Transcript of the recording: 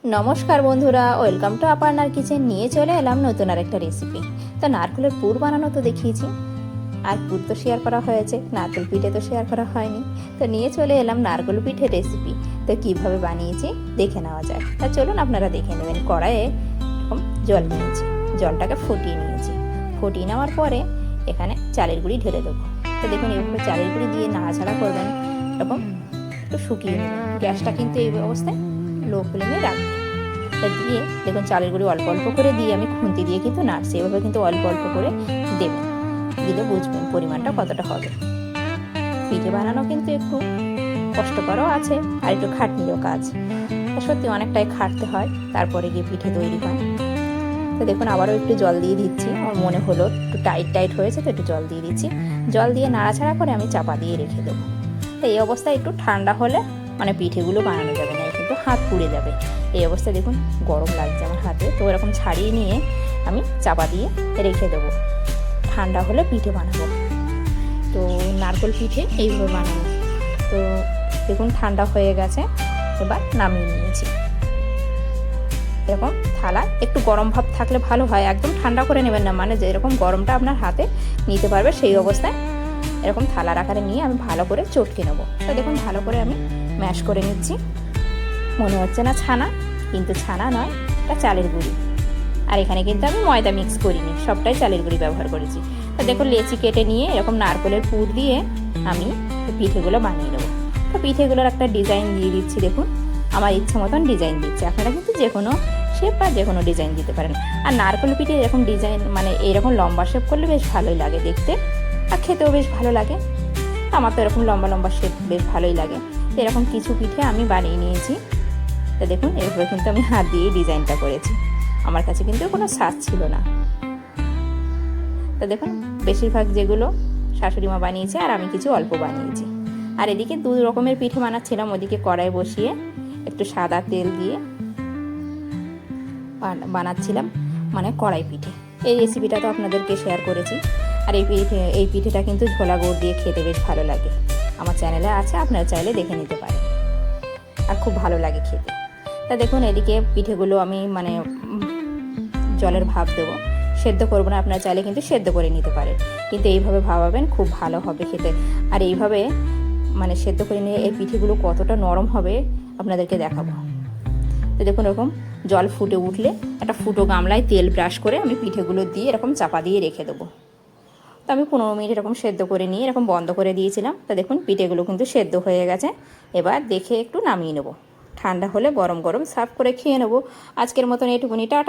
নমস্কার বন্ধুরা, welcome to আপার্নার kitchen. নিয়ে চলে এলাম নতুন আর একটা রেসিপি। তো নারকেলের পুর বানানো তো দেখিয়েছি, আর পুর তো শেয়ার করা হয়েছে, নারকেল পিঠে তো শেয়ার করা হয়নি। তো নিয়ে চলে এলাম নারকেল পিঠের রেসিপি। তো কীভাবে বানিয়েছি দেখে নেওয়া যায়। তা চলুন আপনারা দেখে নেবেন। কড়াইয়ে এরকম জল নিয়েছি, জলটাকে ফুটিয়ে নিয়েছি। ফুটিয়ে নেওয়ার পরে এখানে চালের গুঁড়ি ঢেলে দেবো। তো দেখুন এইভাবে চালের গুঁড়ি দিয়ে নাড়াচাড়া করবেন, এরকম একটু শুকিয়ে নেবেন। গ্যাসটা কিন্তু এই অবস্থায় লো ফ্লেমে রাখবেন। দিয়ে দেখুন চালের গুঁড়ি অল্প অল্প করে দিয়ে আমি খুন্তি দিয়ে কিন্তু নাড়ছি। এভাবে কিন্তু অল্প অল্প করে দেবেন, দিলে বুঝবেন পরিমাণটা কতটা হবে। পিঠে বানানো কিন্তু একটু কষ্টকরও আছে আর একটু খাটনিরও কাজ। সত্যি অনেকটাই খাটতে হয়, তারপরে গিয়ে পিঠে তৈরি হয়। তো দেখুন আবারও একটু জল দিয়ে দিচ্ছি। আমার মনে হলো একটু টাইট টাইট হয়েছে, তো একটু জল দিয়ে দিচ্ছি। জল দিয়ে নাড়াচাড়া করে আমি চাপা দিয়ে রেখে দেবো। তো এই অবস্থায় একটু ঠান্ডা হলে মানে পিঠেগুলো বানানো যাবে না, কিন্তু হাত পুড়ে যাবে। এই অবস্থায় দেখুন গরম লাগছে আমার হাতে, তো এরকম ছাড়িয়ে নিয়ে আমি চাপা দিয়ে রেখে দেবো। ঠান্ডা হলে পিঠে বানাবো। তো নারকেল পিঠে এইভাবে বানাবো। তো দেখুন ঠান্ডা হয়ে গেছে, এবার নামিয়ে নিয়েছি। এরকম থালা একটু গরম ভাব থাকলে ভালো হয়, একদম ঠান্ডা করে নেবেন না, মানে যেরকম গরমটা আপনার হাতে নিতে পারবে সেই অবস্থায় এরকম থালার আকারে নিয়ে আমি ভালো করে চটকে নেবো। তো দেখুন ভালো করে আমি ম্যাশ করে নিচ্ছি। মনে হচ্ছে না ছানা, কিন্তু ছানা নয়, এটা চালের গুঁড়ি। আর এখানে কিন্তু আমি ময়দা মিক্স করিনি, সবটাই চালের গুঁড়ি ব্যবহার করেছি। তো দেখুন লেচি কেটে নিয়ে এরকম নারকেলের পুর দিয়ে আমি পিঠেগুলো বানিয়ে নেবো। তো পিঠেগুলোর একটা ডিজাইন দিয়ে দিচ্ছি। দেখুন আমার ইচ্ছা মতন ডিজাইন দিচ্ছি, আপনারা কিন্তু যে কোনো শেপ বা যে কোনো ডিজাইন দিতে পারেন। আর নারকেল পিঠে এরকম ডিজাইন মানে এরকম লম্বা শেপ করলে বেশ ভালোই লাগে দেখতে, আর খেতেও বেশ ভালো লাগে। আমার তো এরকম লম্বা লম্বা শেপ বেশ ভালোই লাগে। এরকম কিছু পিঠে আমি বানিয়ে নিয়েছি। তো দেখুন এভাবে কিন্তু আমি হাত দিয়ে ডিজাইনটা করেছি, আমার কাছে কিন্তু কোনো সাজ ছিল না। তো দেখুন বেশিরভাগ যেগুলো শাশুড়ি মা বানিয়েছে আর আমি কিছু অল্প বানিয়েছি। আর এদিকে দু রকমের পিঠে বানাচ্ছিলাম। ওদিকে কড়াই বসিয়ে একটু সাদা তেল দিয়ে বানাচ্ছিলাম মানে কড়াই পিঠে। এই রেসিপিটা তো আপনাদেরকে শেয়ার করেছি। আর এই পিঠেটা কিন্তু ঝোলা গুড় দিয়ে খেতে বেশ ভালো লাগে। আমার চ্যানেলে আছে, আপনারা চাইলে দেখে নিতে পারেন, আর খুব ভালো লাগে খেতে। তা দেখুন এদিকে পিঠেগুলো আমি মানে জলের ভাপ দেবো, সেদ্ধ করবো না। আপনারা চাইলে কিন্তু সেদ্ধ করে নিতে পারেন, কিন্তু এইভাবে ভাবাবেন খুব ভালো হবে খেতে। আর এইভাবে মানে সেদ্ধ করে নিয়ে এই পিঠেগুলো কতটা নরম হবে আপনাদেরকে দেখাবো। তো দেখুন এরকম জল ফুটে উঠলে একটা ফুটো গামলায় তেল ব্রাশ করে আমি পিঠেগুলো দিয়ে এরকম চাপা দিয়ে রেখে দেবো। তো আমি 15 মিনিট এরকম সেদ্ধ করে নিয়ে এরকম বন্ধ করে দিয়েছিলাম। তো দেখুন পিঠেগুলো কিন্তু সেদ্ধ হয়ে গেছে। এবার দেখে একটু নামিয়ে নেবো। ঠান্ডা হলে গরম গরম সার্ভ করে খেয়ে নেবো। আজকের মতন এটুকুনি, টাটা।